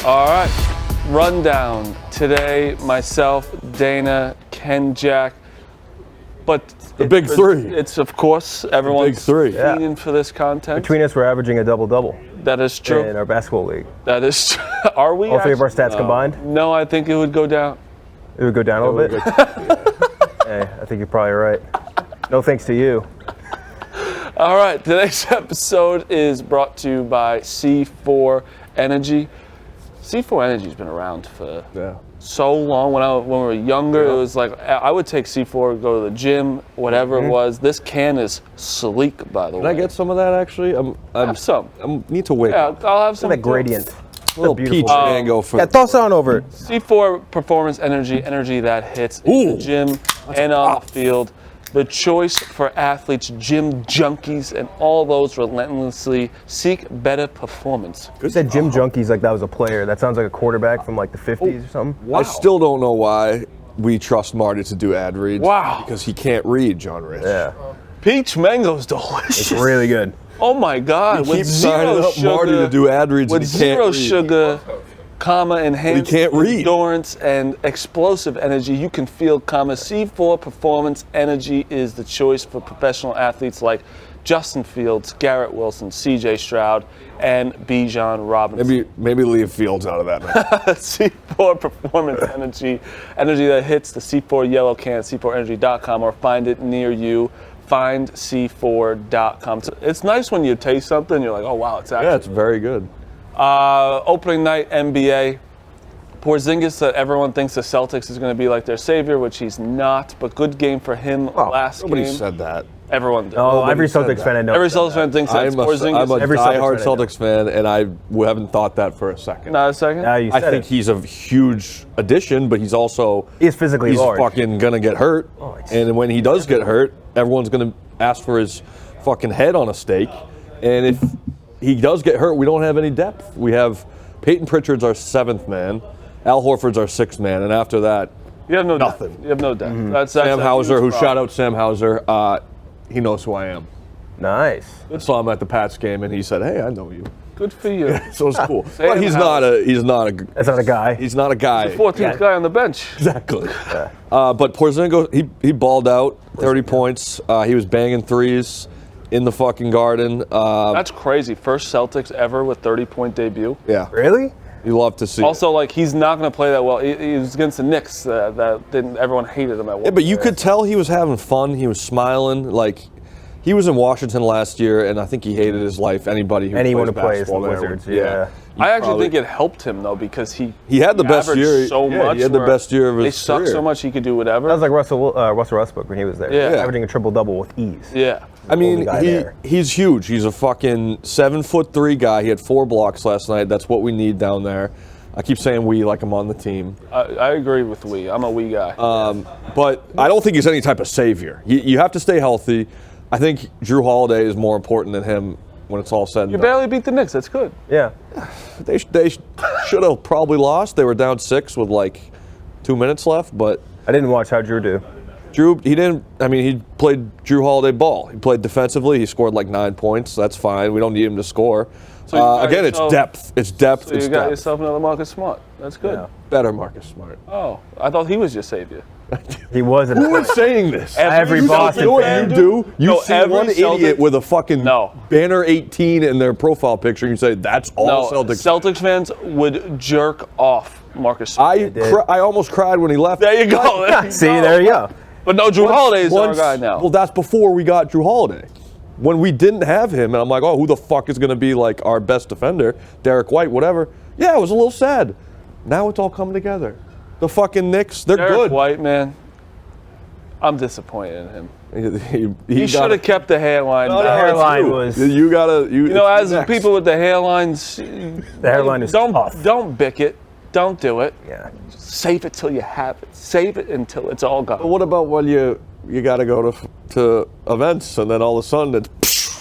All right, rundown. Today, myself, Dana, Ken, Jack. But the big three. It's, of course, everyone's fiending for this content. Between us, we're averaging a double-double. That is true. In our basketball league. That is true. Are we? All three of our stats combined? No, I think it would go down. It would go down a little bit? Hey, I think you're probably right. No thanks to you. All right, today's episode is brought to you by C4 Energy. C4 Energy's been around for so long. When we were younger, it was like I would take C4, go to the gym, whatever it was. This can is sleek, by the way. Can I get some of that, actually? I have some. I need to wake up. I'll have some. That gradient. A little peach mango for toss on over it. C4 Performance energy that hits in the gym and on the field. The choice for athletes, gym junkies, and all those relentlessly seek better performance. You said gym junkies like that was a player. That sounds like a quarterback from like the 50s or something. Wow. I still don't know why we trust Marty to do ad reads. Wow. Because he can't read, John Rich. Yeah. Peach mango's delicious. It's really good. Oh my God. We keep signing up Marty to do ad reads with and he can't zero read. Sugar, enhanced endurance and explosive energy, you can feel C4 Performance Energy is the choice for professional athletes like Justin Fields, Garrett Wilson, C.J. Stroud, and Bijan Robinson. Maybe leave Fields out of that. C4 Performance Energy that hits the C4 yellow can at C4Energy.com or find it near you. Find C4.com. It's nice when you taste something, you're like, oh wow, it's actually. Yeah, it's very good. Opening night NBA. Porzingis, that everyone thinks the Celtics is going to be like their savior, which he's not. But good game for him last Nobody game. said that. Everyone did. Oh, every Celtics fan I know. Every Celtics fan thinks that's Porzingis. I'm a diehard Celtics fan, and I haven't thought that for a second. Not a second? You said I think he's a huge addition, but he's also he's physically large. Fucking gonna get hurt, and when he does get hurt, everyone's gonna ask for his fucking head on a stake. And if he does get hurt, we don't have any depth. We have Peyton Pritchard's our 7th man, Al Horford's our 6th man, and after that, you have no nothing. Depth. You have no depth. That's Sam Hauser, who shout out Sam Hauser, he knows who I am. Nice. I saw him at the Pats game, and he said, "Hey, I know you." Good for you. So it's cool. But he's not a. That's not a guy. He's not a guy. He's the 14th guy on the bench. Exactly. But Porzingis, he balled out, 30 points. He was banging threes in the fucking Garden. That's crazy. First Celtics ever with 30-point debut. Yeah. Really? You love to see. Also, like, he's not going to play that well. He was against the Knicks. Everyone hated him at one. Yeah, but you could tell he was having fun. He was smiling. Like, he was in Washington last year, and I think he hated his life. Anyone who plays the Wizards. Yeah. I actually think it helped him though because he had the best year. So much. He had the best year of his They sucked career. so much he could do whatever. That was like Russell Westbrook when he was there. Yeah. Averaging a triple-double with ease. Yeah. I mean, he's huge. He's a fucking 7'3" guy. He had 4 blocks last night. That's what we need down there. I keep saying we like I'm on the team. I agree with we. I'm a we guy. But I don't think he's any type of savior. You have to stay healthy. I think Drew Holiday is more important than him when it's all said and done. You barely beat the Knicks. That's good. Yeah. They should have probably lost. They were down 6 with like 2 minutes left, but I didn't watch how Drew do. He played Drew Holiday ball. He played defensively. He scored like 9 points. That's fine. We don't need him to score. So again, it's depth. It's depth. So you got yourself another Marcus Smart. That's good. Yeah. Better Marcus Smart. Oh, I thought he was your savior. He wasn't. Who is saying this? Every Boston fan. You know fan. what you do? You see every one idiot with a fucking No. banner 18 in their profile picture, and you say, that's all Celtics. Celtics fans would jerk off Marcus Smart. I almost cried when he left. There you go. See, there you go. But no, Drew Holiday is our guy now. Well, that's before we got Drew Holiday. When we didn't have him, and I'm like, oh, who the fuck is going to be like our best defender? Derek White, whatever. Yeah, it was a little sad. Now it's all coming together. The fucking Knicks, they're Derek good. White, man. I'm disappointed in him. He should have kept the hairline. The hairline was. You gotta. As the people with the hairlines, The hairline is tough. Don't bick it. Don't do it. Yeah. Save it till you have it. Save it until it's all gone. But what about when you got to go to events and then all of a sudden it's.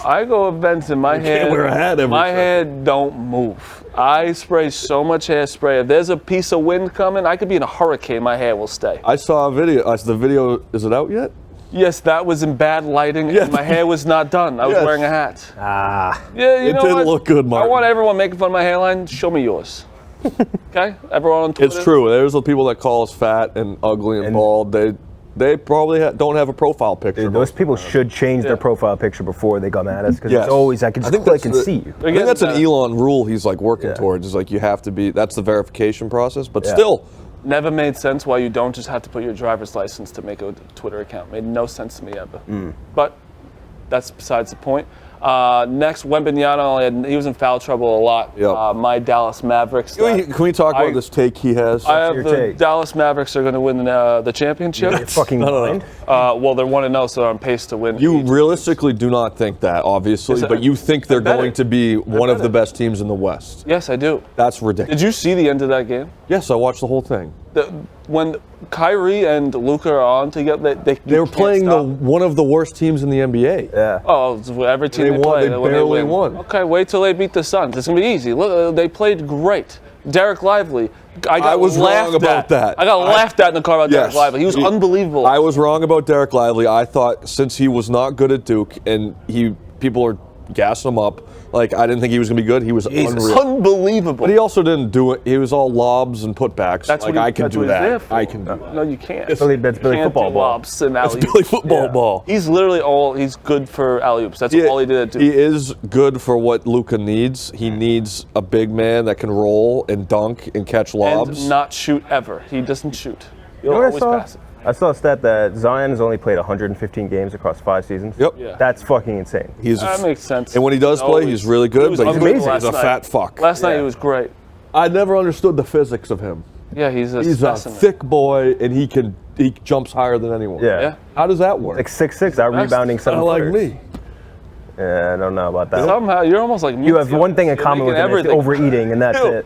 I go events and my hair. Can't wear a hat every my second. hair don't move. I spray so much hairspray. If there's a piece of wind coming, I could be in a hurricane. My hair will stay. I saw a video. The video, is it out yet? Yes, that was in bad lighting, Yes. and my hair was not done. I was Yes. wearing a hat. Ah. Yeah, you It know didn't what? look good, I Martin. want everyone making fun of my hairline. Show me yours. Okay, everyone on Twitter. It's true. There's the people that call us fat and ugly and bald. They probably don't have a profile picture. Dude, those people should change their profile picture before they come at us because Yes. it's always, I can just click and see you. I think that's an Elon rule he's like working towards. Is like you have to be. That's the verification process. But still, never made sense why you don't just have to put your driver's license to make a Twitter account. Made no sense to me ever. But that's besides the point. Next, Wembanyama, he was in foul trouble a lot. Yep. My Dallas Mavericks. Can we talk about this take he has? I have your the take? Dallas Mavericks are going to win the championship. You're fucking blind. Well, they're 1-0, so they're on pace to win. You realistically do not think that, obviously, but you think they're bet going it. to be one of bet the it. best teams in the West. Yes, I do. That's ridiculous. Did you see the end of that game? Yes, I watched the whole thing. When Kyrie and Luka are on together, They were playing one of the worst teams in the NBA. Yeah. Oh, it's every team They they, won- play. they when barely win. won. Okay, wait till they beat the Suns. It's gonna be easy. Look, they played great. Derek Lively. I was wrong about that. I got laughed at in the car about Derek Lively. He was unbelievable. I was wrong about Derek Lively. I thought since he was not good at Duke and people are gassing him up, like I didn't think he was gonna be good. He was unreal. Unbelievable. But he also didn't do it. He was all lobs and putbacks. That's like what I can that's do what he's there that. for. I can do that. No, you can't. That's Billy Can't football do ball. lobs and It's alley-oops. Billy football ball. He's literally he's good for alley-oops. That's all he did at Duke. He is good for what Luka needs. He needs a big man that can roll and dunk and catch lobs. And not shoot ever. He doesn't shoot. You He'll know what I always saw? pass it. I saw a stat that Zion has only played 115 games across 5 seasons. Yep. Yeah. That's fucking insane. That makes sense. And when he does play, he's really good, was but he's unbelievable amazing. He's a last fat night. fuck. Last night he was great. I never understood the physics of him. Yeah, he's a He's specimen. a thick boy, and he jumps higher than anyone. Yeah. How does that work? Like 6'6", out rebounding Kinda 7 like footers. me. Yeah, I don't know about that. Somehow you're almost like me. You have one thing in You're common with making him, it's everything. overeating, and that's Ew. it.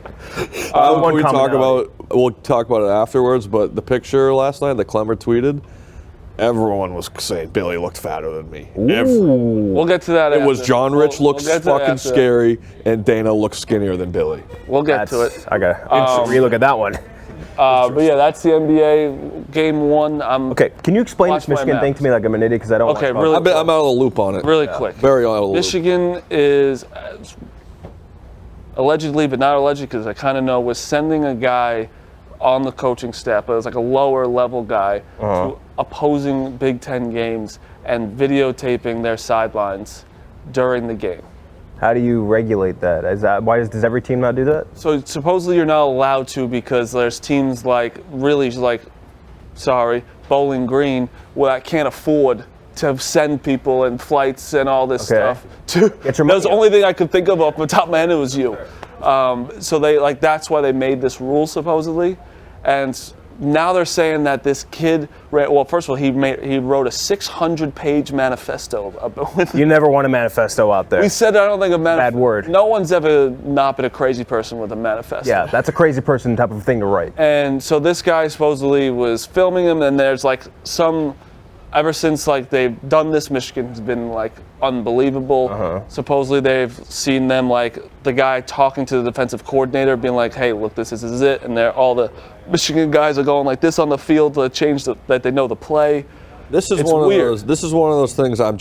We'll talk about it afterwards, but the picture last night that Clemmer tweeted, everyone was saying Billy looked fatter than me. We'll get to that. It was after. John Rich We'll looks get to that fucking after. scary, and Dana looks skinnier than Billy. We'll get to it. I got to relook at that one. But yeah, that's the NBA game 1. Okay, can you explain Watch this Michigan my thing to me like I'm an idiot because I don't Okay, watch really- basketball. I'm out of the loop on it. Really quick. Very out of the loop. Michigan is allegedly, but not allegedly because I kind of know, was sending a guy on the coaching staff, but it was like a lower level guy, to opposing Big Ten games and videotaping their sidelines during the game. How do you regulate that? Does every team not do that? So supposedly you're not allowed to because there's teams like Bowling Green, that can't afford to send people and flights and all this stuff. Get your That was money the up. only thing I could think of off the top of my head. It was you. So that's why they made this rule supposedly, and now they're saying that this kid. Well, first of all, he wrote a 600-page manifesto. You never want a manifesto out there. We said I don't think a manifesto. Bad word. No one's ever not been a crazy person with a manifesto. Yeah, that's a crazy person type of thing to write. And so this guy supposedly was filming him, and there's ever since they've done this, Michigan's been unbelievable. Supposedly they've seen them the guy talking to the defensive coordinator, being like, "Hey, look, this is it," and all the Michigan guys are going like this on the field to change that they know the play. This is It's one weird. of those. This is one of those things. I'm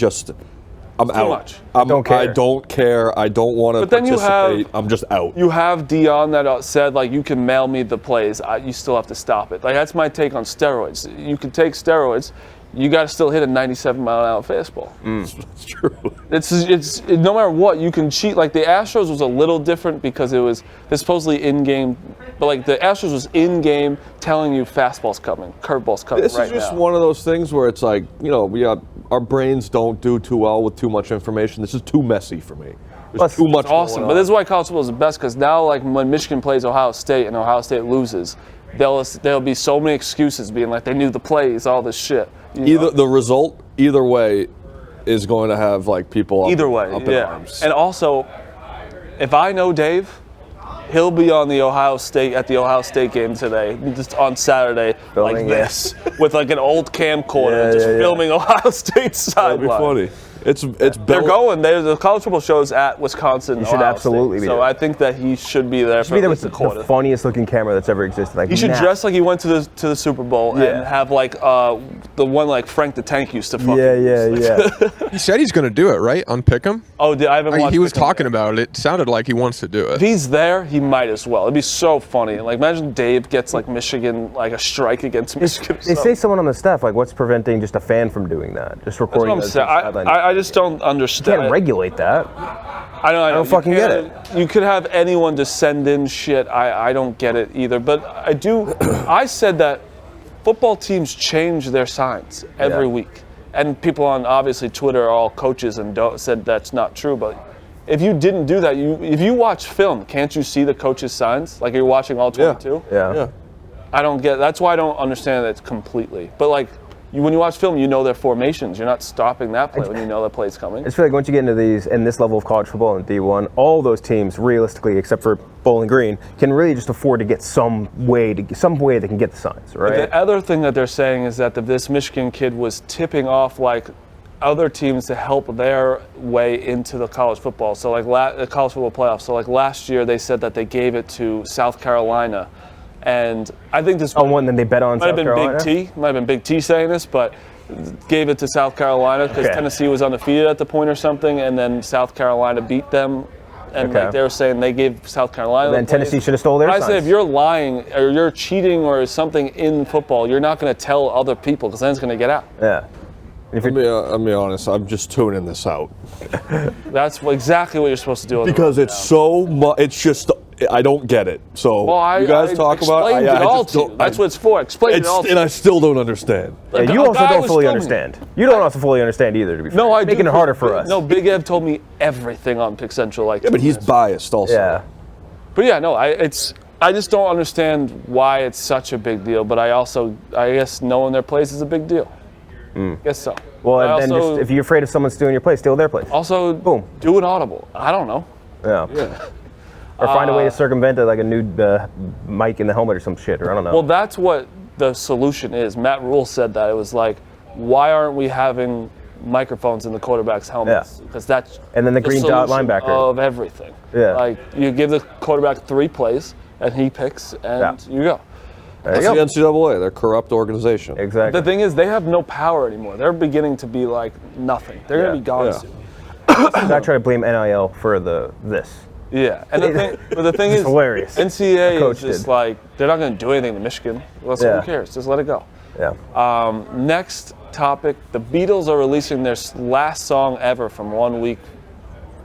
out. much. I don't care. I don't care. I don't want to But then you participate. have- I'm just out. You have Dion that said you can mail me the plays. You still have to stop it. That's my take on steroids. You can take steroids. You got to still hit a 97-mile-an-hour fastball. It's true. It's no matter what, you can cheat. The Astros was a little different because they're supposedly in-game, but the Astros was in-game telling you fastball's coming, curveball's coming This right is just now. one of those things where it's our brains don't do too well with too much information. This is too messy for me. There's too much. It's awesome, going but on. this is why college football is the best because now, when Michigan plays Ohio State and Ohio State loses, there'll be so many excuses being they knew the plays, all this shit. The result, either way, is going to have people Either way, up in arms. And also, if I know Dave, he'll be on the Ohio State game today, just on Saturday, Filming this, with an old camcorder, filming Ohio State That'd be sideline. funny. It's They're going. The college football show's at Wisconsin. He should absolutely be there. So there. I think that he should be there. He should be there with the funniest looking camera that's ever existed. Like, he should dress like he went to the Super Bowl and have like the one like Frank the Tank used to fucking Yeah. He said he's going to do it, right? On Pick'em? Oh, I haven't watched He was Pick'em talking yet. about it. It sounded like he wants to do it. If he's there, he might as well. It'd be so funny. Like, imagine Dave gets like Michigan, like a strike against Michigan. They say someone on the staff, like, what's preventing just a fan from doing that? Just recording. That's what I'm saying. I just don't understand. You can't regulate that. I don't fucking get it. You could have anyone just send in shit. I don't get it either. But I do. I said that football teams change their signs every week. And people on, obviously, Twitter are all coaches and said that's not true. But if you didn't do that, if you watch film, can't you see the coaches' signs? Like you're watching all 22? Yeah. I don't get. That's why I don't understand it completely. But like, when you watch film, you know their formations. You're not stopping that play when you know that play's coming. I just feel like once you get into this level of college football and D1, all those teams, realistically, except for Bowling Green, can really just afford to get some way they can get the signs, right? The other thing that they're saying is that this Michigan kid was tipping off like other teams to help their way into the college football. So like the college football playoffs. So like last year, they said that they gave it to South Carolina. And I think this one then they bet on might South have been Carolina? might have been Big T saying this, but gave it to South Carolina because Tennessee was undefeated at the point or something, and then South Carolina beat them, and like they were saying they gave South Carolina. Then Tennessee should have stole their I signs. say if you're lying or you're cheating or something in football, you're not going to tell other people because then it's going to get out. Yeah. I'll be honest, I'm just tuning this out. That's exactly what you're supposed to do. Because it's so much, it's just, I don't get it. So you guys talk about it. I all to you. That's what it's for. Explain it all to you. And I still don't understand. Yeah, you also don't fully understand. You don't also fully understand either, to be fair. No, I do. Making it harder for us. No, Big Ev told me everything on Pick Central. Like, Yeah, but he's biased also. Yeah. But yeah, no, I just don't understand why it's such a big deal. But I guess knowing their place is a big deal. Guess so. Well, and then just, if you're afraid of someone stealing your place, steal their place. Also, boom, do an audible. I don't know. Yeah. Or find a way to circumvent it, like a new mic in the helmet or some shit, or I don't know. Well, that's what the solution is. Matt Rule said that. It was like, why aren't we having microphones in the quarterback's helmets? Because that's and then the green dot linebacker of everything. Yeah. Like you give the quarterback 3 plays and he picks and you go. There you That's go. the NCAA. They're a corrupt organization. Exactly. The thing is, they have no power anymore. They're beginning to be like nothing. They're going to be gone soon. I try to blame NIL for this. Yeah, and the thing is, hilarious. NCAA is just like they're not going to do anything to Michigan. Well, so who cares? Just let it go. Yeah. Next topic: the Beatles are releasing their last song ever from 1 week.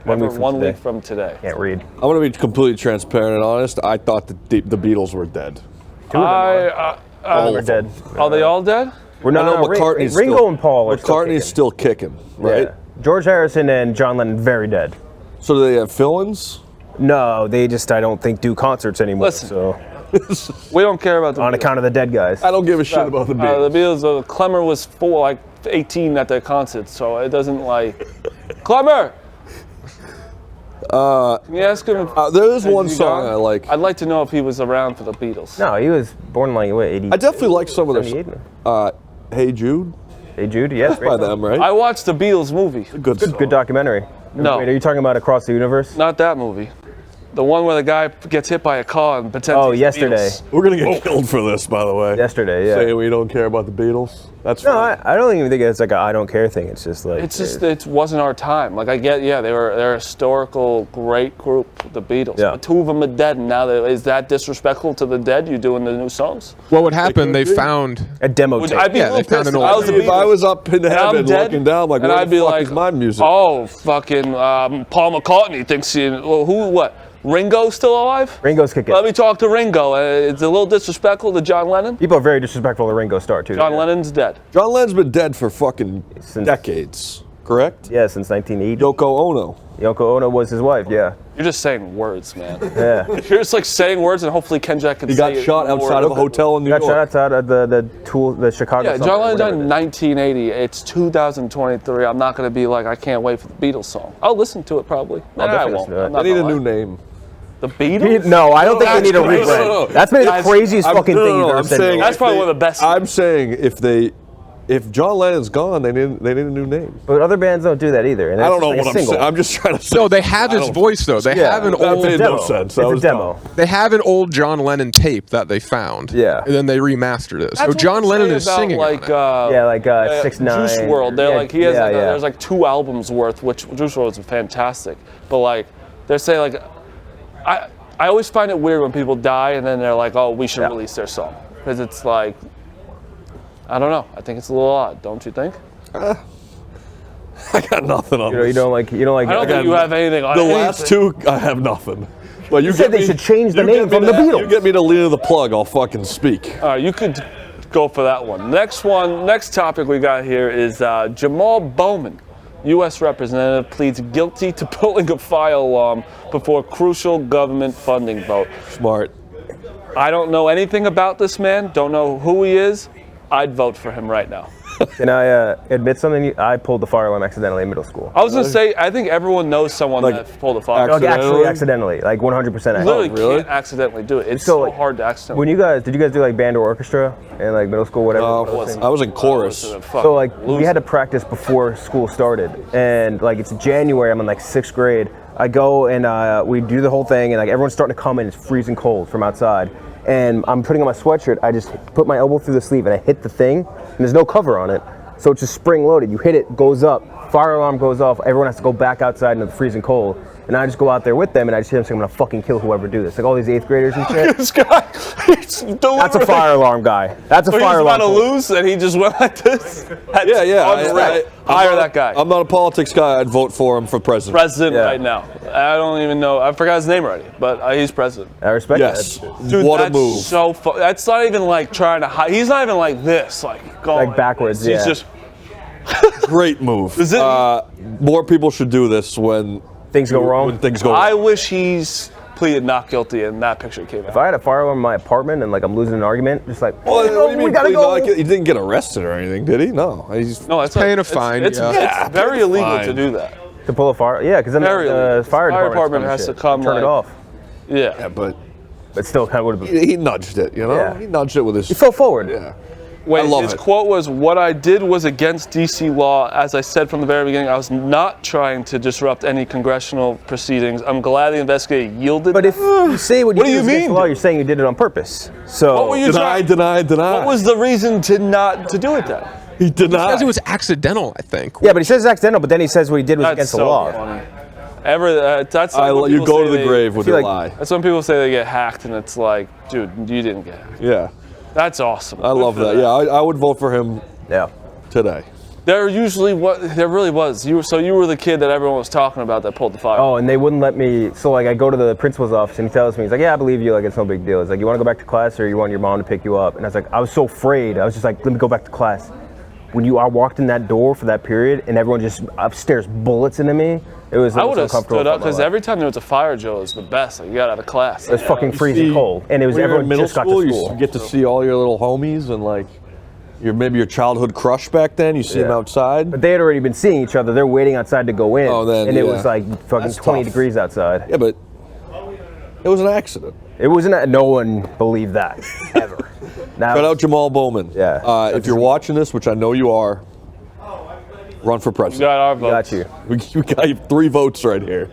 One week from today. Can't read. I'm going to be completely transparent and honest. I thought the Beatles were dead. 2 of them are dead. Are they all dead? We're not. I know McCartney's Ringo still, and Paul are McCartney's still kicking, right? Yeah. George Harrison and John Lennon very dead. So do they have fill-ins? No, they just I don't think do concerts anymore. Listen. So We don't care about the on Beatles. account of the dead guys. I don't give a shit about the Beatles. The Beatles, Clemmer was 18 at their concert, so it doesn't like. Clemmer! Can you ask him? There is one he song gone? I like. I'd like to know if he was around for the Beatles. No, he was born like what 80. I definitely like some of their. 78. Hey Jude. Hey Jude, yes, By them, right? I watched the Beatles movie. Good documentary. No. Wait, are you talking about Across the Universe? Not that movie. The one where the guy gets hit by a car and pretends. Oh, he's the yesterday. Beatles. We're gonna get killed for this, by the way. Yesterday, yeah. Saying we don't care about the Beatles. That's No, fine. I don't even think it's like a I don't care thing. It's just like It wasn't our time. Like I get, they're a historical great group, the Beatles. Yeah. But 2 of them are dead, and now is that disrespectful to the dead? You doing the new songs? What would happen? They found a demo tape. I'd be Yeah, a little they found pissed an if I old- was the If I Beatles. was up in And I'm heaven dead, looking down, like, and what I'd the be fuck like, is my music? Oh, fucking Paul McCartney thinks he. Well, what? Ringo's still alive? Ringo's kicking. Let me talk to Ringo. It's a little disrespectful to John Lennon. People are very disrespectful to Ringo Starr too. John Lennon's dead. John Lennon's been dead for fucking decades, correct? Yeah, since 1980. Yoko Ono. Yoko Ono was his wife. Yeah. You're just saying words, man. Yeah. You're just like saying words, and hopefully Ken Jack can He say got it shot more. outside of a hotel in New Got York. shot outside of the Chicago. Yeah, John Lennon died in 1980. It's 2023. I'm not going to be like, I can't wait for the Beatles song. I'll listen to it probably. Nah, I definitely won't. listen to it. I'm not They need a gonna new lie. name. The Beatles? No, I don't think they need a That's rebrand. no. That's been the craziest fucking thing you've ever I'm said. saying That's probably one of the best. I'm saying if if John Lennon's gone, they need a new name. But other bands don't do that either. And I that's don't know just what like a I'm saying. single. I'm just trying to say. No, they have his voice though. They have an that old. made demo. no sense. It's That a was demo. dumb. They have an old John Lennon tape that they found. Yeah. And then they remastered it. So That's John what they Lennon say is about, singing like, on it. Yeah, like 6ix9ine. Juice World. They're Yeah, like he has yeah, like yeah. there's like 2 albums worth, which Juice World is fantastic. But like they're saying like I always find it weird when people die and then they're like, oh, we should release their song, because it's like, I don't know. I think it's a little odd, don't you think? I got nothing on You know, this. you don't like. I don't think you have anything on The anything. last 2, I have nothing. But you said get they should change the you name get me from the to- Beatles. You get me to Lena the Plug, I'll fucking speak. All right, you could go for that one. Next topic we got here is Jamal Bowman, U.S. representative, pleads guilty to pulling a fire alarm before crucial government funding vote. Smart. I don't know anything about this man, don't know who he is. I'd vote for him right now. Can I admit something? I pulled the fire alarm accidentally in middle school. I was going to say, I think everyone knows someone Like, that pulled a fire Like, alarm. actually, accidentally, like 100%. You literally really? can't accidentally do it. It's So, so like, hard to accidentally. When did you guys do like band or orchestra in like middle school, whatever? I was in chorus. So like we had to practice before school started, and like it's January. I'm in like 6th grade. I go and we do the whole thing, and like everyone's starting to come in. It's freezing cold from outside, and I'm putting on my sweatshirt. I just put my elbow through the sleeve, and I hit the thing, and there's no cover on it, so it's just spring loaded. You hit it, goes up, fire alarm goes off. Everyone has to go back outside into the freezing cold, and I just go out there with them, and I just hear them saying, "I'm gonna fucking kill whoever do this." Like all these 8th graders and shit. This guy, That's a fire alarm guy. That's a So he was fire about alarm. to lose, and he just went like this. That's Yeah. unreal. Hire that guy. I'm not a politics guy. I'd vote for him for president. President Yeah. right now. I don't even know. I forgot his name already, but he's president. I respect Yes. that. Dude, What a that's move. so that's not even like trying to hide. He's not even like this, like going Like backwards, this. yeah. He's just. Great move. Is it- More people should do this when Things go wrong. When things go I wrong. wish he's pleaded not guilty and that picture came If out. I had a fire alarm in my apartment and like I'm losing an argument, just like, Well, oh, what do you we mean, gotta plead go. not guilty? He didn't get arrested or anything, did he? No. He's No, it's paying a it's- fine, It's, yeah. it's very paying a illegal fine. to do that. To pull a fire, yeah, because then Very the illegal. fire department has to come, turn like- it off. Yeah. but But still, kind of would have been. he nudged it, you know? Yeah. He nudged it with his. He fell forward. Yeah. Wait, I love his it. quote was, "What I did was against DC law. As I said from the very beginning, I was not trying to disrupt any congressional proceedings. I'm glad the investigator yielded." But if you say what What do you you did against mean? the law, you're saying you did it on purpose. So What were you Deny. What was the reason to not to do it then? He denied. Because it was accidental, I think. yeah, but he says it's accidental. But then he says what he did was That's against so the law. funny. That's like when You people go say to the they- grave with feel your like- lie. That's when people say they get hacked, and it's like, dude, you didn't get hacked. Yeah. That's awesome. I Good love for that. them. Yeah, I would vote for him Yeah. today. There really was. You were the kid that everyone was talking about that pulled the fire. Oh, and they wouldn't let me. So like, I go to the principal's office and he tells me, he's like, "Yeah, I believe you. Like, it's no big deal." He's like, "You want to go back to class, or you want your mom to pick you up?" And I was like, I was so afraid. I was just like, "Let me go back to class." When I walked in that door for that period, and everyone just upstairs bullets into me, it was. I so would have uncomfortable stood up for my because life. every time there was a fire drill, it was the best. Like, you got out of class. It was fucking freezing See, cold, and it was when you're in everyone middle just got school, to school. you get to see all your little homies and like maybe your childhood crush back then. You see them Yeah. outside. But they had already been seeing each other. They're waiting outside to go in, Oh, then, and it yeah. was like fucking That's 20 tough. degrees outside. Yeah, but it was an accident. It wasn't. No one believed that ever. Now, Shout out Jamal Bowman. Yeah. If you're watching this, which I know you are, run for You president. got our got votes. you. We got 3 votes right here.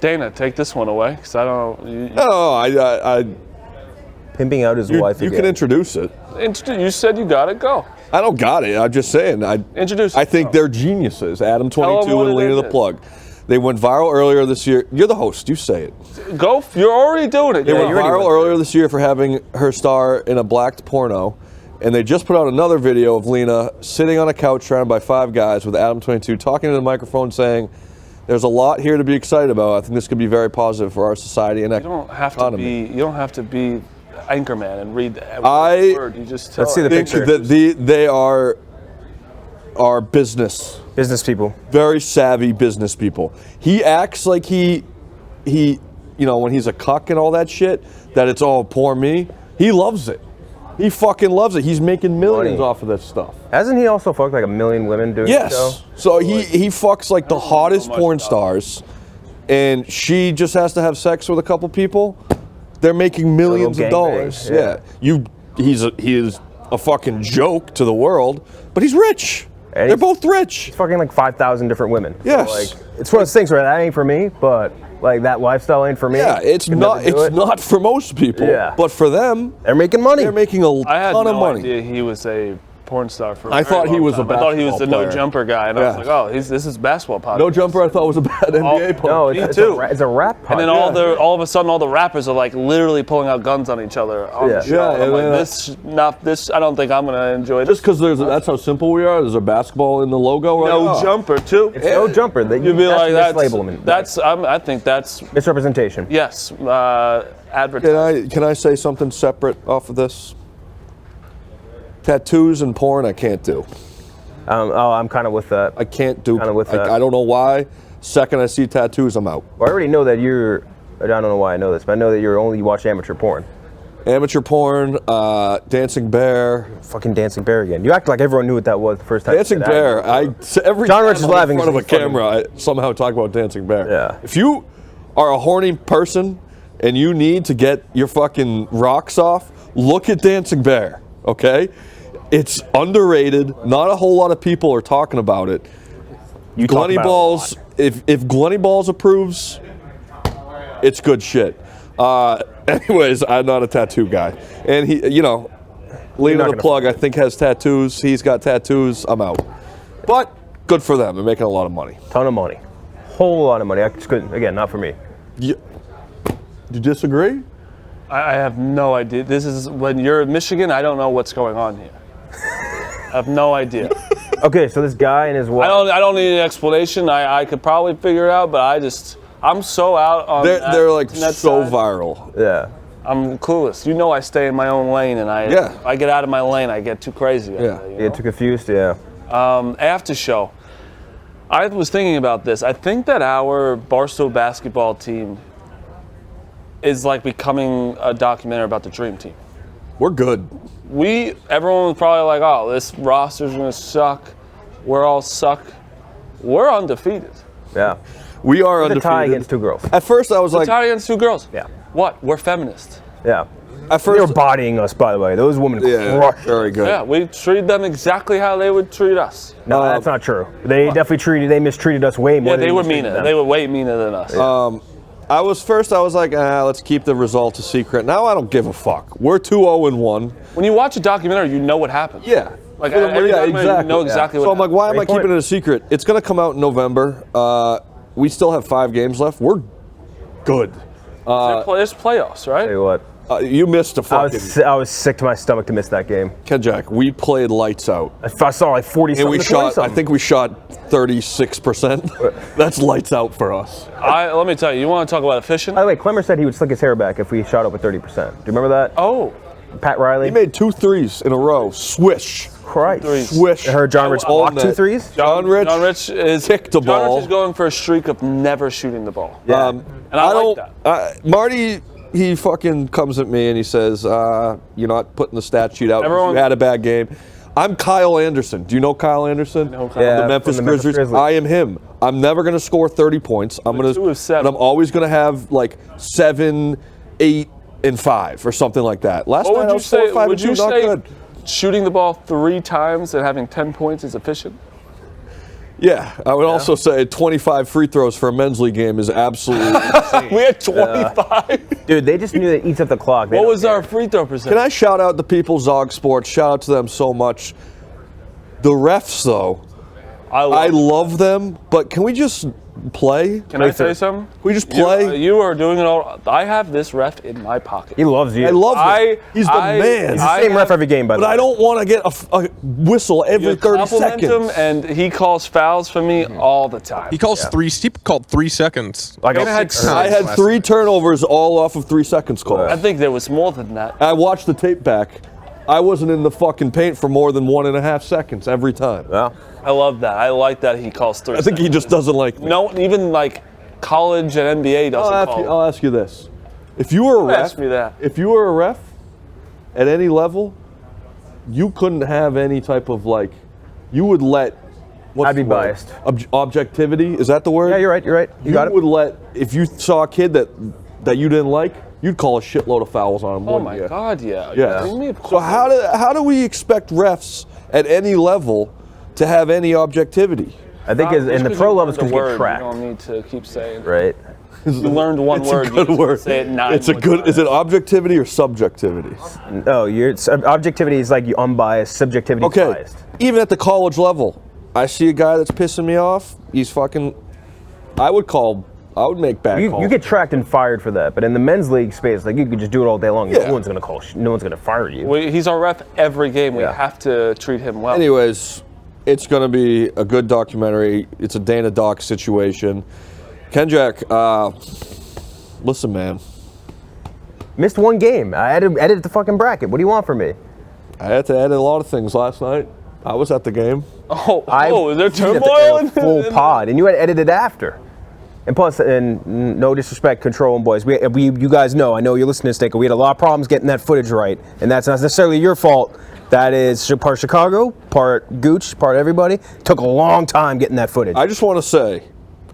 Dana, take this one away because I don't. Pimping out his You wife again. can introduce it. You said you got it. Go. I don't got it. I'm just saying. Introduce I it. think they're geniuses. Adam Tell 22 them what and it Lena the is. Plug. They went viral earlier this year. You're the host. You say it. Go. You're already doing it. They went you already viral went earlier this year for having her star in a blacked porno, and they just put out another video of Lena sitting on a couch surrounded by 5 guys with Adam 22 talking to the microphone saying, "There's a lot here to be excited about. I think this could be very positive for our society and You don't have to economy." be. You don't have to be Anchorman and read the I- word. You just tell Let's see it. the think picture. that they are business, Business people. very savvy business people. He acts like he, when he's a cuck and all that shit, that it's all poor me. He loves it. He fucking loves it. He's making millions Money. off of this stuff. Hasn't he also fucked like 1 million women doing the show? Yes. So he fucks like the hottest much porn about stars, and she just has to have sex with a couple people. They're making millions of gangbang, dollars. yeah. He is a fucking joke to the world, but he's rich. And They're both rich. It's fucking like 5,000 different women. Yes. So, like, it's one of those things where that ain't for me, but like that lifestyle ain't for me. Yeah, it's not for most people. Yeah. But for them, They're making money. they're making a I had ton no of money. idea he was a porn star for. I thought he was a I thought he was the basketball no player. jumper guy, and I was Yeah. like, oh, this is basketball podcast. No jumper, I thought was a bad NBA player. No, Me it's, too. it's a rap podcast. And then all of a sudden, all the rappers are like literally pulling out guns on each other on Yeah. the show. Yeah, And I'm and like, this. I don't think I'm gonna enjoy this. Just because that's how simple we are. There's a basketball in the logo. Right? No Oh. jumper too. It's no jumper. You'd be like, mislabel them. I think that's misrepresentation. yes. Advertising. Can I say something separate off of this? Tattoos and porn, I can't do. I'm kind of with that. I can't do. Kinda with that. I don't know why. Second I see tattoos, I'm out. Well, I already know that you're. I don't know why I know this, but I know that you watch amateur porn. Amateur porn, Dancing Bear. Fucking Dancing Bear again. You act like everyone knew what that was the first time. Dancing you said Bear. that. Every John time Rich is I'm laughing in front of a 'cause it's funny. camera, I somehow talk about Dancing Bear. Yeah. If you are a horny person and you need to get your fucking rocks off, look at Dancing Bear. Okay, it's underrated. Not a whole lot of people are talking about it. You talk Glenny about it a Balls. If Glenny Balls approves, it's good shit. Anyways, I'm not a tattoo guy, and he, leaving not the gonna plug. I think has tattoos. He's got tattoos. I'm out. But good for them. They're making a lot of money. Ton of money. Whole lot of money. I just couldn't. Again, not for me. You disagree? I have no idea. This is when you're in Michigan. I don't know what's going on here. I have no idea. Okay, so this guy and his wife. I don't need an explanation. I could probably figure it out, but I'm so out on They're like that so side. viral. Yeah. I'm clueless. I stay in my own lane, and if I get out of my lane, I get too crazy. Yeah. Yeah, too confused. Yeah. Aftershow. I was thinking about this. I think that our Barstool basketball team is like becoming a documentary about the dream team. We're good. Everyone was probably like, oh, this roster's gonna suck. We're all suck. We're undefeated. Yeah. We are It's a undefeated. tie against two girls. At first, I was We're like, tied against two girls. Yeah. What? We're feminists. Yeah. at They were first, bodying us, by the way. Those women yeah, crushed. very good. Yeah, we treated them exactly how they would treat us. No, that's not true. They definitely mistreated us way more. Yeah, than they were mistreated meaner. them. They were way meaner than us. I was like, let's keep the result a secret. Now I don't give a fuck. We're 2-0-1. When you watch a documentary, you know what happened. Yeah. Like Yeah, every documentary, exactly. you know exactly So what I'm like, happened. why am I Great point. keeping it a secret? It's going to come out in November. We still have 5 games left. We're good. There's playoffs, right? Tell you what, You missed a fucking... I was sick to my stomach to miss that game. Ken Jack, we played lights out. I saw like 40 And something. we to 20 shot, I something. think we shot 36%. That's lights out for us. Let me tell you, you want to talk about efficient? By the way, Clemmer said he would slick his hair back if we shot over 30%. Do you remember that? Oh, Pat Riley. He made 2 threes in a row. Swish. Christ. threes. Swish. I heard John Rich All block net. 2 threes. John Rich kicked the ball. John Rich is going for a streak of never shooting the ball. Yeah. And I like that. Marty, he fucking comes at me and he says, you're not putting the stat sheet out. 'Cause Everyone- you had a bad game. I'm Kyle Anderson. Do you know Kyle Anderson? know Kyle. Yeah, The Memphis from the Memphis Grizzlies. Grizzlies. I am him. I'm never going to score 30 points. I'm going 2 of 7. and I'm always going to have like 7, 8, and 5 or something like that. Last What night would I you was 4, say? 5, Would and 2. you Not say good. shooting the ball 3 times and having 10 points is efficient? Yeah, I would also say 25 free throws for a men's league game is absolutely insane. We had 25. Dude, they just knew that it eats up the clock. They What don't was care. our free throw percentage? Can I shout out the people Zog Sports? Shout out to them so much. The refs, though, I love them, but can we just play? Can I say something? Can we just play? You are doing it all. I have this ref in my pocket. He loves you. I love him. He's the man. He's the same ref every game, by the But way. I don't want to get a whistle every You 30 compliment seconds. him, and he calls fouls for me all the time. He calls he called 3 seconds. Like I had I had 3 turnovers all off of 3 seconds calls. I think there was more than that. I watched the tape back. I wasn't in the fucking paint for more than 1.5 seconds every time. Yeah. I love that. I like that he calls 3. I think he just doesn't like me. No, even like college and NBA doesn't call. I'll ask you this: if you were a ref, Ask me that. if you were a ref at any level, you couldn't have any type of like. You would let. What's I'd be the word? biased. Objectivity, is that the word? Yeah, you're right. You're right. You got it. would let if you saw a kid that you didn't like, you'd call a shitload of fouls on him. Oh wouldn't my you? God, yeah. Yeah. Bring me a So how do we expect refs at any level to have any objectivity? I think in the pro levels because you get tracked. You don't need to keep saying. Right. You learned one It's word. a good you word. Say it 9 It's a more good. times. Is it objectivity or subjectivity? No, objectivity is like you unbiased. Subjectivity is Okay. biased. Even at the college level, I see a guy that's pissing me off. He's fucking. I would make bad calls. You get tracked and fired for that, but in the men's league space, like you could just do it all day long. Yeah. No one's gonna call. No one's gonna fire you. He's our ref every game. We Yeah. have to treat him well. Anyways, it's going to be a good documentary. It's a Dana Doc situation. Kenjack, listen, man. Missed one game. I had to edit the fucking bracket. What do you want from me? I had to edit a lot of things last night. I was at the game. Is there seen it turmoil in a full pod, and you had edited after. And plus, and no disrespect, Control and boys, you guys know, I know you're listening to Stinker, we had a lot of problems getting that footage right, and that's not necessarily your fault. That is part Chicago, part Gooch, part everybody. Took a long time getting that footage. I just want to say,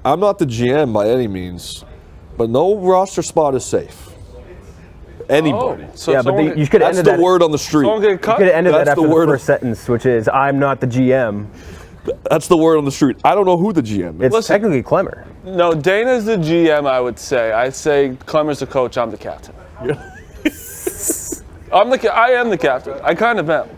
I'm not the GM by any means, but no roster spot is safe. Anybody. So yeah, but you could have That's ended the that. word on the street. Someone get You cut? could have ended that That's after the the word. first sentence, which is, "I'm not the GM." That's the word on the street. I don't know who the GM is. It's Listen. technically Clemmer. No, Dana's the GM, I would say. I'd say Clemmer's the coach, I'm the captain. I am the captain. I kind of am.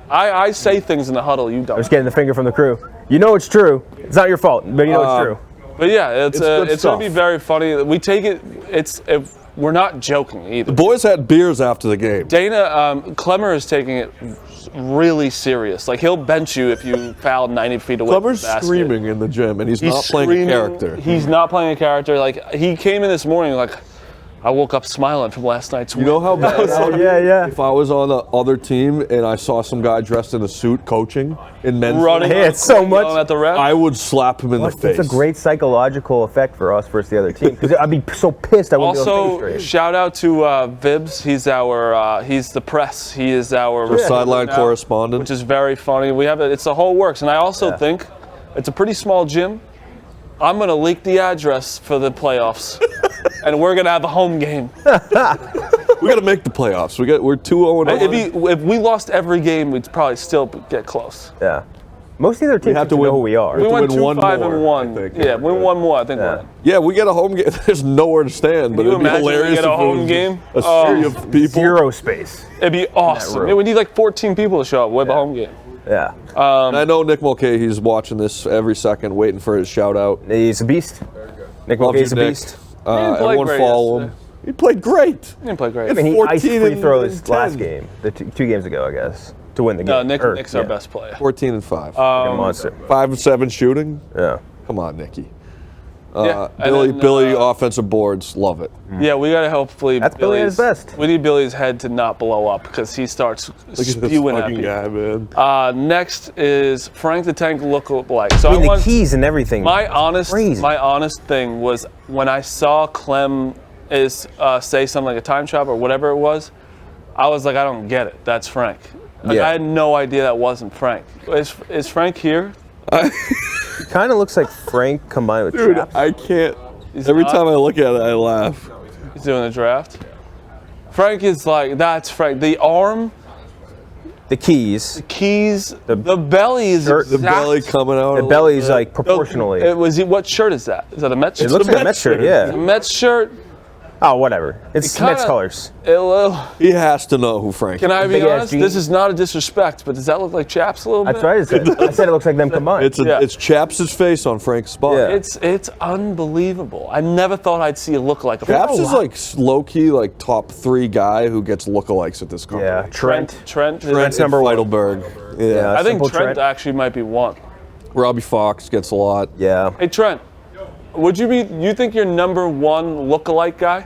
I say things in the huddle, you I was don't. getting the finger from the crew. You know it's true. It's not your fault, but you know it's true. But yeah, it's good going to stuff. be very funny. We take it, we're not joking either. The boys had beers after the game. Dana, Clemmer is taking it really serious. Like, he'll bench you if you foul 90 feet away Clemmer's from the basket. screaming in the gym, and he's not playing a screaming. character. He's not playing a character. Like, he came in this morning like, I woke up smiling from last night's You win. know how bad Oh, yeah. if I was on the other team and I saw some guy dressed in a suit coaching in men's running Hey, on it's so the court, much- yelling at the ref. I would slap him in the face. It's a great psychological effect for us versus the other team. Because I'd be so pissed I wouldn't be able to Also, think straight. shout out to Vibbs. He's the press. He is our sideline now, correspondent. which is very funny. We have it. It's the whole works, and I also think it's a pretty small gym. I'm gonna leak the address for the playoffs, and we're gonna have a home game. We got to make the playoffs. We're 2-0. If we lost every game, we'd probably still get close. Yeah. Most of the other teams have to know win. who we are. We We went win 1 2-5-1. more, I think. Yeah, win one more. I think Yeah. we're in. Yeah, we get a home game. There's nowhere to stand, but Can you it'd be imagine we hilarious get a if it home was game? a series of people. Zero space. It'd be awesome. room. Yeah, we need like 14 people to show up. We have a home game. Yeah. And I know Nick Mulcahy's watching this every second, waiting for his shout out. He's a beast. Nick Love you, Mulcahy's a Nick. beast. didn't play Everyone great follow him. yesterday. He played great. He didn't play great. I mean, he iced 14 free and throws 10. last game, the two games ago, I guess, to win the No, game. Nick's our best player. 14 and 5. Fucking monster. 5 and 7 shooting. Yeah. Come on, Nicky. Yeah, and Billy, then, offensive boards, love it. Yeah, we gotta hopefully. That's Billy at his best. We need Billy's head to not blow up because he starts Look at this spewing at fucking people. guy, man. Next is Frank the Tank look-alike. So I mean, I the want keys and everything. my honest Crazy. thing was when I saw Clem say something like a time trap or whatever it was. I was like, I don't get it. That's Frank. Like, Yeah. I had no idea that wasn't Frank. Is Frank here? Kind of looks like Frank combined with Dude, Traps. I can't. He's Every not- time I look at it, I laugh. He's doing the draft. Frank is like, that's Frank. The arm, The keys. keys, the belly is shirt- The exact. belly coming out. The a belly's little like proportionally. What shirt is that? Is that a Mets shirt? It looks like a Mets shirt, yeah. A Mets shirt. Oh, whatever. It's It kinda- Mets colors. bit. He has to know who Frank Can I is. be Big-ass honest? jeans. This is not a disrespect, but does that look like Chaps a little bit? That's what I said. I said it looks like them combined. Yeah. It's Chaps' face on Frank's spot. Yeah. It's unbelievable. I never thought I'd see a lookalike of Chaps Oh, is like low-key, like top 3 guy who gets lookalikes at this company. yeah. Trent. Trent. Trent's number one. Heidelberg. Yeah. Yeah. I think Simple Trent Trent. actually might be one. Robbie Fox gets a lot. Yeah. Hey Trent, would you think you're number one lookalike guy?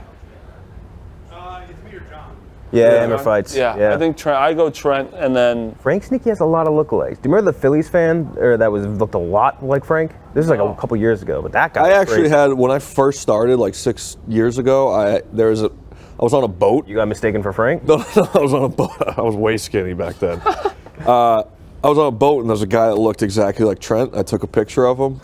Yeah, Hammer fights. Yeah, I think Trent. I go Trent, and then Frank Sneaky has a lot of lookalikes. Do you remember the Phillies fan that looked a lot like Frank? This is like a couple years ago, but that guy. I was actually crazy. had, when I first started, like 6 years ago, I was on a boat. You got mistaken for Frank? No, I was on a boat. I was way skinny back then. I was on a boat, and there was a guy that looked exactly like Trent. I took a picture of him.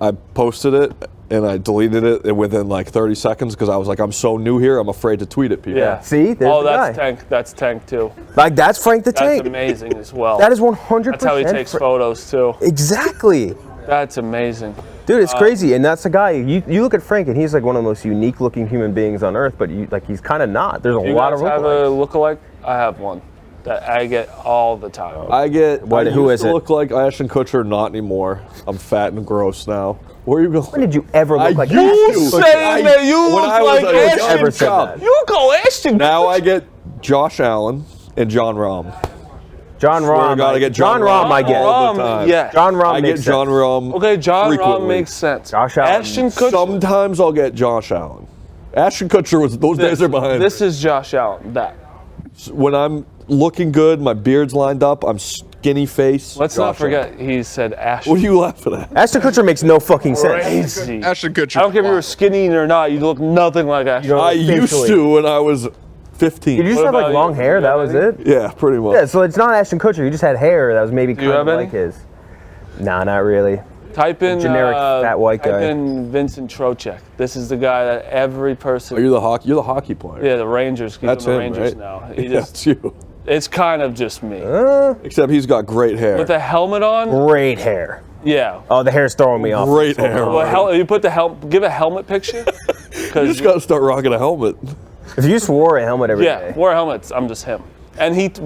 I posted it, and I deleted it within like 30 seconds because I was like, I'm so new here, I'm afraid to tweet at people. Yeah. See, there's the that's guy. Tank. That's Tank too. Like that's Frank the That's Tank. amazing as well. That is 100%. That's how he takes photos too. Exactly. That's amazing. Dude, it's crazy, and that's the guy. You look at Frank, and he's like one of the most unique-looking human beings on earth. But he's kind of not. There's a You lot guys of have a lookalikes. lookalike? I have one that I get all the time. I Who used is to it? look like Ashton Kutcher, not anymore. I'm fat and gross now. Where are you going? When did you ever look like used Ashton to. Kutcher? Saying that you When look I was like a young Ashton. Ever said child. that. You go Ashton. Now I get Josh Allen and John Rahm. John Swear to Rahm. God, I get John Rahm. I get. all the time. Yeah. John Rahm I makes get John sense. Rahm. Okay, John Rahm frequently. makes sense. Josh Allen. Ashton Kutcher. Sometimes I'll get Josh Allen. Ashton Kutcher was those days are behind. This is Josh Allen. That. When I'm looking good, my beard's lined up, I'm skinny face. Let's not Josh Allen. forget he said Ashton. What are you laughing at? Ashton Kutcher makes no fucking sense. Crazy. Ashton Kutcher. I don't care if you were skinny or not. You look nothing like Ashton. don't- I used Officially. to when I was 15. Did you just What have like about long you? hair? Do you That have was it. Yeah, pretty much. Yeah, so it's not Ashton Kutcher. You just had hair that was maybe you kind of have any? like his. Nah, not really. Type in Generic fat white type guy. in Vincent Trocheck. This is the guy that every person. You're the hockey player. Yeah, the Rangers. He's That's on the him, Rangers right? now. He Yeah, just, it's you. it's kind of just me. Except he's got great hair. With the helmet on, Great hair. yeah. Oh, the hair's throwing me off. Great hair. Well, you put the give a helmet picture. You just got to start rocking a helmet. If you just wore a helmet every yeah, day. wear helmets. I'm just him. And we just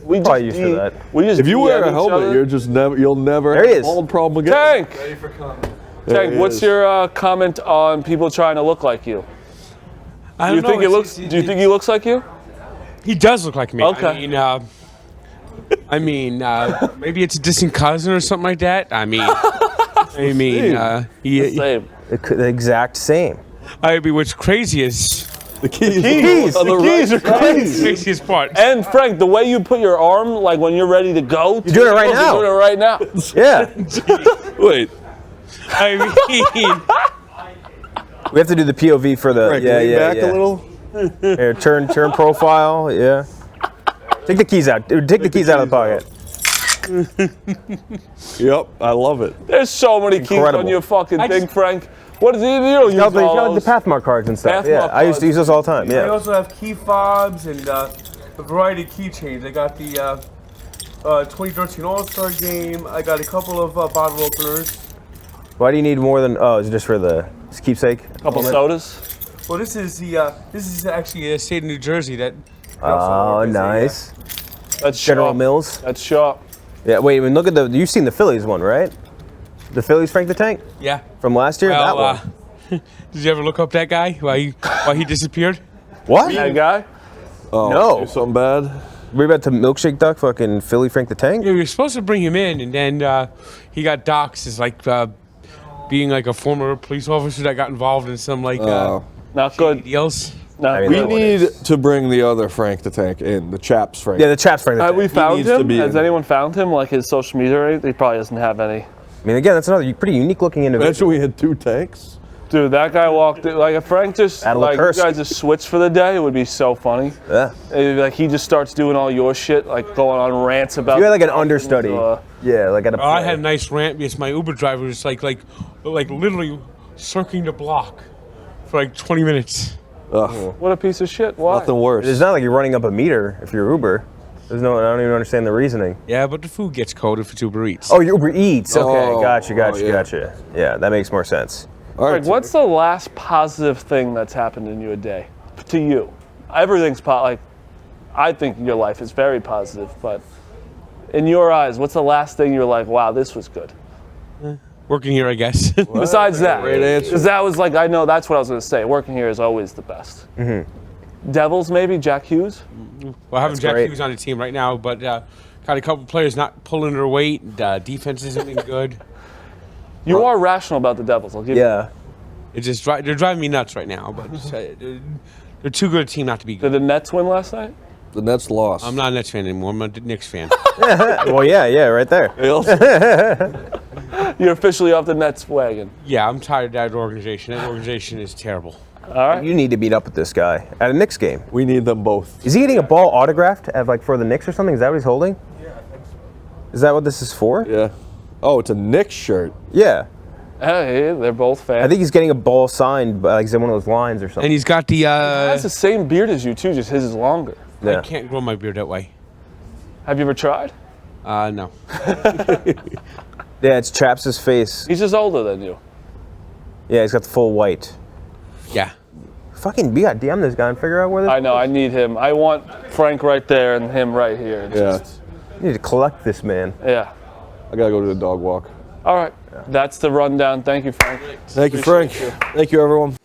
Probably used to that. we just If you wear DM a each helmet, other. you'll never There he have is. a bald problem again. Tank. Ready for comment. There Tank, he what's is. your comment on people trying to look like you? I Do you don't think know, it looks? it's- Do you think he looks like you? He does look like me. Okay. Maybe it's a distant cousin or something like that. He. Same. The exact same. What's crazy is The keys. keys. On the The keys right are crazy. craziest part. And Frank, the way you put your arm, like when you're ready to go, You're doing it right now. You're doing it right now. Yeah. Wait. I mean, We have to do the POV for the. Frank, yeah, lean yeah, back yeah. a little. Here, turn profile. Yeah. Take the keys out. Take the keys out of the pocket. Yep, I love it. There's so many keys Incredible. on your fucking I thing, just- Frank. What is it? You don't use You got all the those. Pathmark cards and stuff. Pathmark Yeah, I used to use those all the time. I Yeah. also have key fobs and a variety of keychains. I got the 2013 All-Star Game. I got a couple of bottle openers. Why do you need more than? Oh, is it just for the keepsake? Couple sodas. Well, this is actually a state of New Jersey that. Oh, nice. That's General sharp. Mills. That's sharp. Yeah. Wait. I mean, look at the. You've seen the Phillies one, right? The Phillies Frank the Tank Yeah. from last year. That one. Did you ever look up that guy? Why he disappeared? What? That guy. Oh, No. do something bad. We about to milkshake duck fucking Philly Frank the Tank? Yeah, we were supposed to bring him in, and then he got doxxed as like being like a former police officer that got involved in some like Not good. deals. Not I mean, We good. that one need is. to bring the other Frank the Tank in, the Chaps Frank. Yeah, the chaps Frank the Have Tank. we found needs to him? be Has in. anyone found him? Like his social media? Or anything? He probably doesn't have any. I mean, again, that's another pretty unique looking individual. Imagine we had two tanks. Dude, that guy walked in, like if Frank just Battle of like you Kursk. guys just switched for the day, it would be so funny. Yeah. It'd be like he just starts doing all your shit, like going on rants about. You had like an understudy. Uh, Yeah, like at a. Oh, I had a nice rant because my Uber driver was like literally circling the block for like 20 minutes. Ugh, What a piece of shit. Why? nothing worse. It's not like you're running up a meter if you're Uber. I don't even understand the reasoning. Yeah, but the food gets cold if it's Uber Eats. Oh, Uber Eats. Okay, Oh, gotcha. yeah. Gotcha. Yeah, that makes more sense. All right, Like, what's the last positive thing that's happened in your day? To you, everything's like. I think your life is very positive, but in your eyes, what's the last thing you're like, wow, this was good? Working here, I guess. Besides that, great answer. because that was like I know that's what I was going to say. Working here is always the best. Devils, maybe Jack Hughes. Well, having That's Jack great. Hughes on the team right now, but got a couple players not pulling their weight. Defense isn't been good. You are rational about the Devils. I'll give you. Yeah. It's just they're driving me nuts right now. But they're too good a team not to be Did good. the Nets win last night? the Nets lost. I'm not a Nets fan anymore. I'm a Knicks fan. Well, yeah, right there. You're officially off the Nets wagon. Yeah, I'm tired of that organization. That organization is terrible. All right. You need to meet up with this guy at a Knicks game. We need them both. Is he getting a ball autographed at, like for the Knicks or something? Is that what he's holding? Yeah. Is that what this is for? Yeah. Oh, it's a Knicks shirt. Yeah. Hey, they're both fans. I think he's getting a ball signed by like one of those lines or something. And he's got the. He has the same beard as you too, just his is longer. Yeah. I can't grow my beard that way. Have you ever tried? No. Yeah, it's Chaps' face. He's just older than you. Yeah, he's got the full white. Yeah. Fucking, we got DM this guy and figure out where this. I know. I need him. I want Frank right there and him right here. Yeah. You need to collect this man. Yeah. I gotta go to the dog walk. All right. That's the rundown. Thank you, Frank. Thank you, Frank. Thank you, everyone.